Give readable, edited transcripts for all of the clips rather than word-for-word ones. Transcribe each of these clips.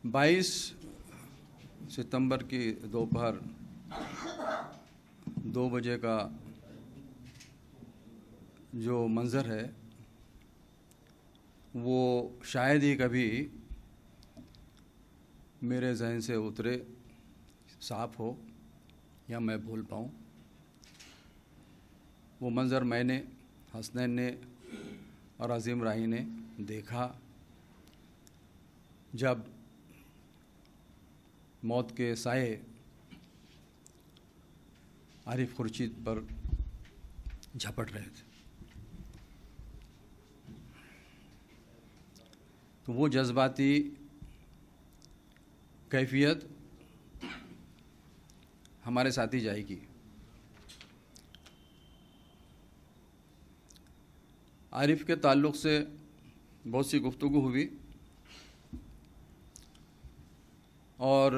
22 सितंबर की दोपहर 2 बजे का जो मंज़र है वो शायद ही कभी मेरे जहन से उतरे, साफ हो या मैं भूल पाऊँ। वो मंज़र मैंने, हसनैन ने और अज़ीम राही ने देखा जब मौत के साए आरिफ खुर्शीद पर झपट रहे थे। तो वो जज्बाती कैफियत हमारे साथ ही जाएगी। आरिफ के ताल्लुक़ से बहुत सी गुफ्तगू हुई और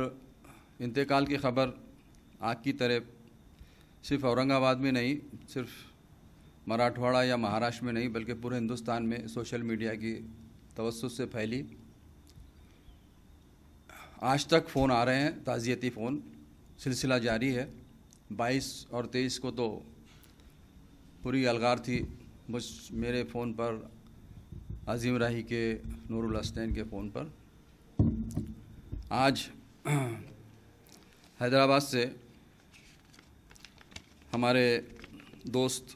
इंतकाल की ख़बर आग की तरह सिर्फ़ औरंगाबाद में नहीं, सिर्फ मराठवाड़ा या महाराष्ट्र में नहीं, बल्कि पूरे हिंदुस्तान में सोशल मीडिया की तवस्सुत से फैली। आज तक फ़ोन आ रहे हैं, ताज़ियती फ़ोन, सिलसिला जारी है। 22 और 23 को तो पूरी अलगार थी मेरे फ़ोन पर, अज़ीम राही के, नूरुल हसनैन के फ़ोन पर। आज हैदराबाद से हमारे दोस्त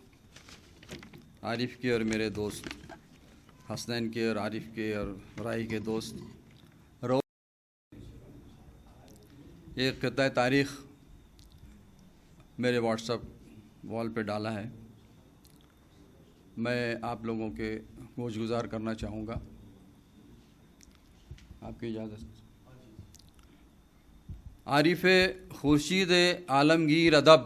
आरिफ के और मेरे दोस्त हसनैन के और आरिफ के और राही के दोस्त एक क़ित्ता तारीख़ मेरे व्हाट्सएप वॉल पे डाला है। मैं आप लोगों के गोशगुजार करना चाहूँगा, आपकी इजाज़त। आरिफ खुर्शीद आलमगीर अदब,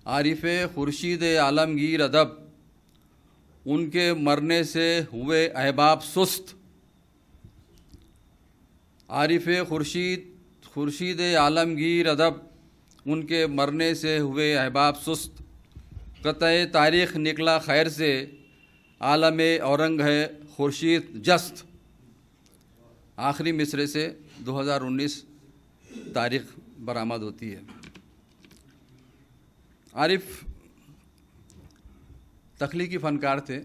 आरिफ खुर्शीद आलमगीर अदब, उनके मरने से हुए अहबाब सुस्त। आरिफ खुर्शीद आलमगीर अदब, उनके मरने से हुए अहबाब सुस्त। क़ित्ता तारीख़ निकला खैर से, आलम औरंग है खुर्शीद जस्त। आखिरी मिसरे से 2019 तारीख़ बरामद होती है। आरिफ तख्लीकी फ़नकार थे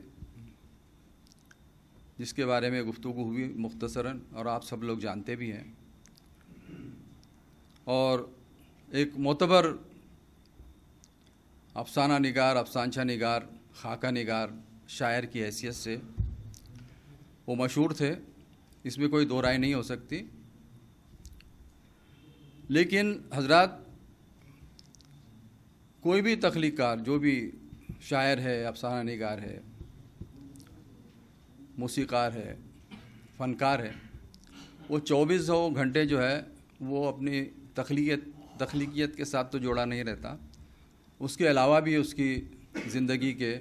जिसके बारे में गुफ्तगू हुई मुख्तसरन, और आप सब लोग जानते भी हैं। और एक मोतबर अफसाना निगार, अफसानचा निगार, खाका निगार, शायर की हैसियत से वो मशहूर थे, इसमें कोई दो राय नहीं हो सकती। लेकिन हजरात, कोई भी तख्लीकार, जो भी शायर है, अफसाना निगार है, मौसीकार है, फ़नकार है, वो 24 घंटे जो है वो अपनी तख्लीकियत के साथ तो जोड़ा नहीं रहता। उसके अलावा भी उसकी ज़िंदगी के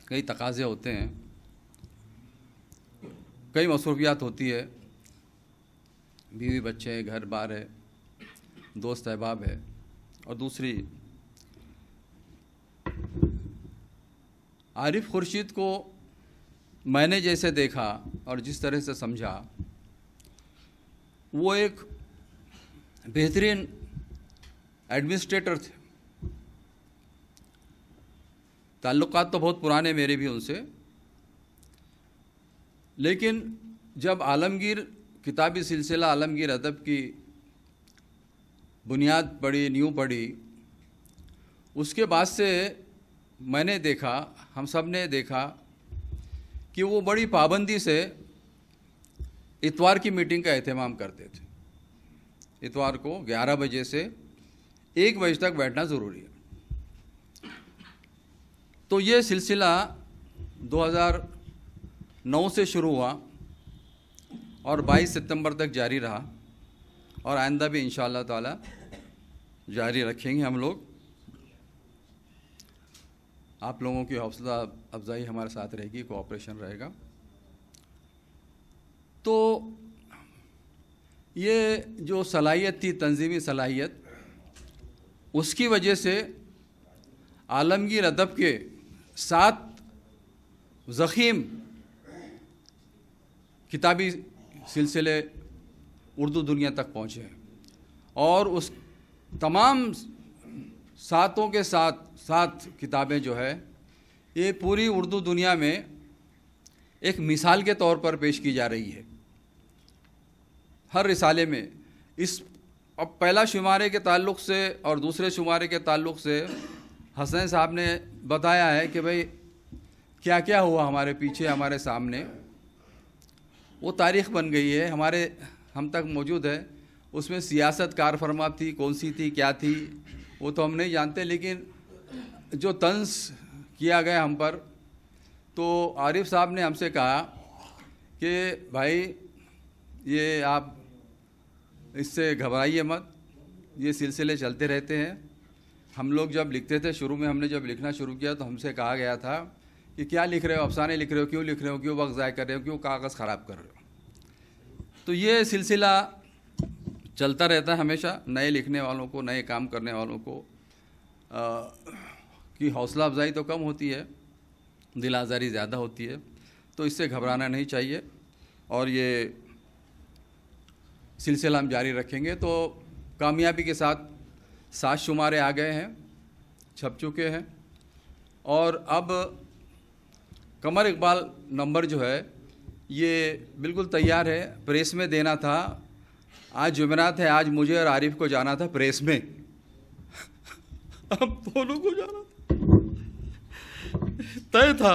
कई तकाज़े होते हैं, कई मसरूफ़ियात होती है, बीवी बच्चे हैं, घर बार है, दोस्त अहबाब है। और दूसरी, आरिफ खुर्शीद को मैंने जैसे देखा और जिस तरह से समझा, वो एक बेहतरीन एडमिनिस्ट्रेटर थे। ताल्लुकात तो बहुत पुराने मेरे भी उनसे, लेकिन जब आलमगीर किताबी सिलसिला आलमगीर अदब की बुनियाद पड़ी, नींव पड़ी, उसके बाद से मैंने देखा, हम सब ने देखा कि वो बड़ी पाबंदी से इतवार की मीटिंग का एहतमाम करते थे। इतवार को 11 बजे से 1 बजे तक बैठना ज़रूरी है। तो ये सिलसिला 2009 से शुरू हुआ और 22 सितंबर तक जारी रहा, और आइंदा भी इंशाअल्लाह ताला जारी रखेंगे हम लोग। आप लोगों की हौसला अफजाई हमारे साथ रहेगी, कोऑपरेशन रहेगा। तो ये जो सलाहियत थी, तंजीमी सलाहियत, उसकी वजह से आलमगीर अदब के 7 ज़ख़ीम किताबी सिलसिले उर्दू दुनिया तक पहुँचे और उस तमाम सातों के सात किताबें जो है ये पूरी उर्दू दुनिया में एक मिसाल के तौर पर पेश की जा रही है। हर रिसाले में इस अब पहला शुमारे के ताल्लुक़ से और दूसरे शुमारे के ताल्लुक़ से हसनैन साहब ने बताया है कि भाई क्या क्या हुआ हमारे पीछे, हमारे सामने। वो तारीख़ बन गई है, हम तक मौजूद है। उसमें सियासत कार फरमा थी, कौन सी थी, क्या थी, वो तो हम नहीं जानते, लेकिन जो तंज किया गया हम पर, तो आरिफ साहब ने हमसे कहा कि भाई ये आप इससे घबराइए मत, ये सिलसिले चलते रहते हैं। हम लोग जब लिखते थे, शुरू में हमने जब लिखना शुरू किया तो हमसे कहा गया था कि क्या लिख रहे हो, अफसाने लिख रहे हो, क्यों लिख रहे हो, क्यों वक्त ज़ाय कर रहे हो, क्यों कागज़ ख़राब कर रहे हो। तो ये सिलसिला चलता रहता है हमेशा। नए लिखने वालों को, नए काम करने वालों को की हौसला अफजाई तो कम होती है, दिल आज़ारी ज़्यादा होती है। तो इससे घबराना नहीं चाहिए और ये सिलसिला हम जारी रखेंगे। तो कामयाबी के साथ 7 शुमारे आ गए हैं, छप चुके हैं और अब कमर इकबाल नंबर जो है ये बिल्कुल तैयार है, प्रेस में देना था। आज जुमेरात है, आज मुझे और आरिफ को जाना था प्रेस में हम दोनों को जाना तय था,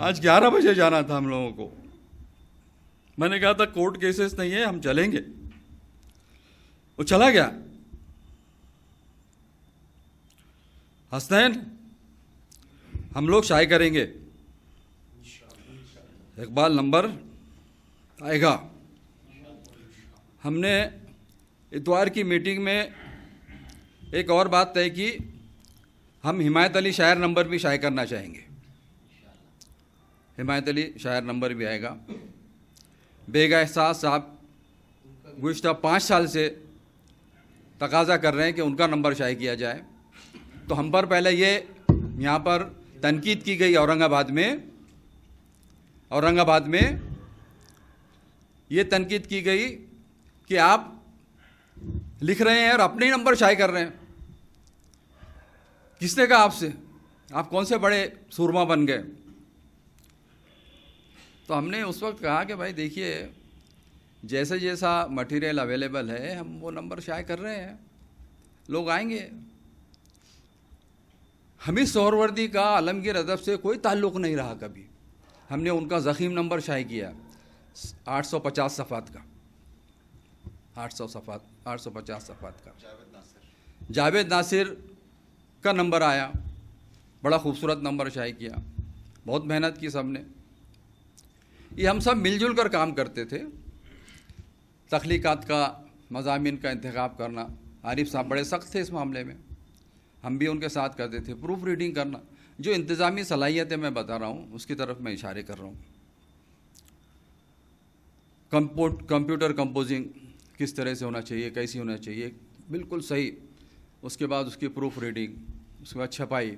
आज 11 बजे जाना था हम लोगों को। मैंने कहा था कोर्ट केसेस नहीं है, हम चलेंगे। वो चला गया। हसनैन हम लोग शाये करेंगे, इकबाल नंबर आएगा। हमने इतवार की मीटिंग में एक और बात तय की, हम हिमायत अली शायर नंबर भी शाये करना चाहेंगे। हिमायत अली शायर नंबर भी आएगा। बेगा एहसास साहब गुज़िश्ता 5 साल से तकाजा कर रहे हैं कि उनका नंबर शाये किया जाए। तो हम पर पहले ये यहाँ पर तनकीद की गई औरंगाबाद में ये तनकीद की गई कि आप लिख रहे हैं और अपने ही नंबर शाये कर रहे हैं। किसने कहा आपसे? आप कौन से बड़े सूरमा बन गए? तो हमने उस वक्त कहा कि भाई देखिए, जैसे जैसा मटेरियल अवेलेबल है हम वो नंबर शाये कर रहे हैं, लोग आएंगे। हमीद सोहरवर्दी का आलमगीर अदब से कोई ताल्लुक़ नहीं रहा कभी। हमने उनका ज़ख़ीम नंबर शाये किया 850 सफ़ात का, 850 सफ़ात का। जावेद नासिर का नंबर आया, बड़ा खूबसूरत नंबर शाये किया। बहुत मेहनत की सबने। ये हम सब मिलजुल कर काम करते थे। तख्लीक़ात का, मज़ामीन का इंतख़ाब करना, आरिफ साहब बड़े सख्त थे इस मामले में, हम भी उनके साथ करते थे। प्रूफ रीडिंग करना, जो इंतज़ामी सलाहियतें मैं बता रहा हूँ उसकी तरफ मैं इशारे कर रहा हूँ। कंप्यूटर कंपोजिंग किस तरह से होना चाहिए, कैसी होना चाहिए, बिल्कुल सही। उसके बाद उसकी प्रूफ रीडिंग, उसके बाद छपाई।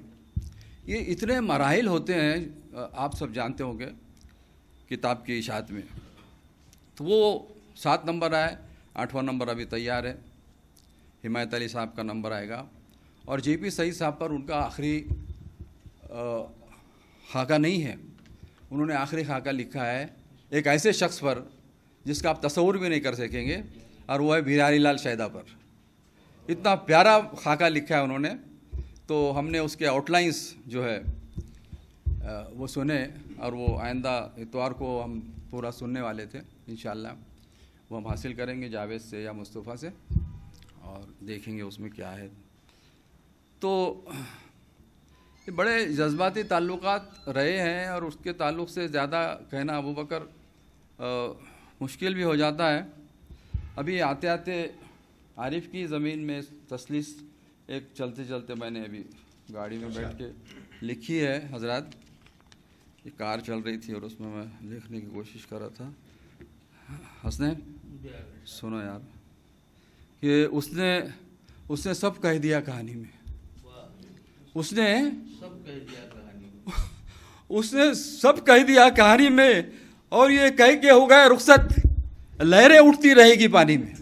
ये इतने मराहिल होते हैं, आप सब जानते होंगे किताब की इशाअत में। तो वो 7 नंबर आए, 8वां नंबर अभी तैयार है। हिमायत अली साहब का नंबर आएगा और JP सईद साहब पर उनका आखिरी खाका नहीं है। उन्होंने आखिरी खाका लिखा है एक ऐसे शख्स पर जिसका आप तस्वुर भी नहीं कर सकेंगे, और वो है बिहारी लाल शैदा पर। इतना प्यारा खाका लिखा है उन्होंने। तो हमने उसके आउटलाइंस जो है वो सुने और वो आइंदा इतवार को हम पूरा सुनने वाले थे। इंशाअल्लाह वो हम हासिल करेंगे जावेद से या मुस्तफ़ा से और देखेंगे उसमें क्या है। तो ये बड़े जज्बाती ताल्लुकात रहे हैं और उसके ताल्लुक़ से ज़्यादा कहना अबू बकर मुश्किल भी हो जाता है। अभी आते आते आरिफ की ज़मीन में तसलीस एक चलते चलते मैंने अभी गाड़ी में बैठ के लिखी है हजरात। ये कार चल रही थी और उसमें मैं लिखने की कोशिश कर रहा था। हसनैन सुनो यार, कि उसने सब कह दिया कहानी में। उसने सब कह दिया कहानी में और ये कह के हो गए रुखसत, लहरें उठती रहेगी पानी में।